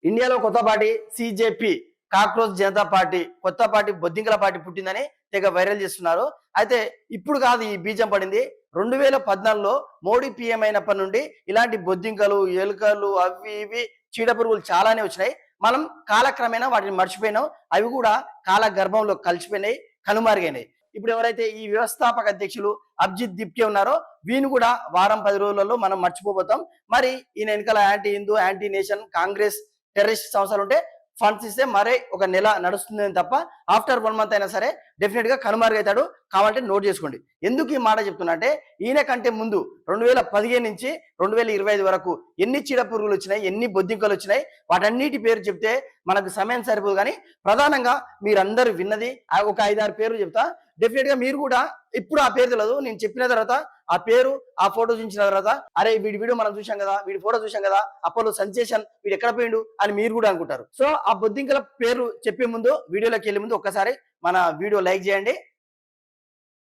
ఇండియాలో కొత్త party సిజేపి cockroach Janata party కొత్త పార్టీ బొద్దింకల పార్టీ పుట్టిందని తెగ వైరల్ చేస్తున్నారు. అయితే ఇప్పుడు కాదు ఈ బీజం పడింది. 2014లో మోడీ పీఎం అయినప్పటి నుండి ఇలాంటి బొద్దింకలు, ఎలుకలు, అవి ఇవి చీడపురుగులు చాలానే వచ్చినాయి. మనం కాలక్రమేణా వాటిని మర్చిపోయినాం. అవి కూడా కాల గర్భంలో కలిసిపోయినాయి, కనుమరుగైనాయి. ఇప్పుడు ఎవరైతే ఈ వ్యవస్థాపక అధ్యక్షులు అభిజిత్ దిప్కే ఉన్నారో వీని కూడా వారం 10 రోజులలో మనం మర్చిపోబోతాం. మరి ఈయన వెనకాల anti Hindu, anti nation, Congress, terrorist సంస్థలు ఉంటే ఫండ్స్ ఇస్తే మరే ఒక నెల నడుస్తుందని తప్ప ఆఫ్టర్ 1 మంత్ అయినా సరే డెఫినెట్ గా కనుమరుగవుతాడు. కావాలంటే నోట్ చేసుకోండి. ఎందుకు ఈ మాట చెప్తున్నా అంటే ఈయన కంటే ముందు 2015 నుంచి 2025 వరకు ఎన్ని చీడపురుగులు వచ్చినాయి, ఎన్ని బొద్దింకలు వచ్చినాయి, వాటన్నిటి పేరు చెప్తే మనకు సమయం సరిపోదు. కానీ ప్రధానంగా మీరందరూ విన్నది ఒక 5-6 పేర్లు చెప్తా. డెఫినెట్ గా మీరు కూడా ఇప్పుడు ఆ పేరు తెలియదు, నేను చెప్పిన తర్వాత ఆ పేరు, ఆ ఫోటో చూసిన తర్వాత అరే వీడి వీడియో మనం చూసాం కదా, వీడి ఫోటో చూసాం కదా, అప్పుడు సెన్సేషన్, వీడు ఎక్కడ పోయిండు అని మీరు కూడా అనుకుంటారు. సో ఆ బొద్దింకల పేరు చెప్పే ముందు, వీడియోలోకి వెళ్ళే ముందు ఒక్కసారి మన వీడియో లైక్ చేయండి.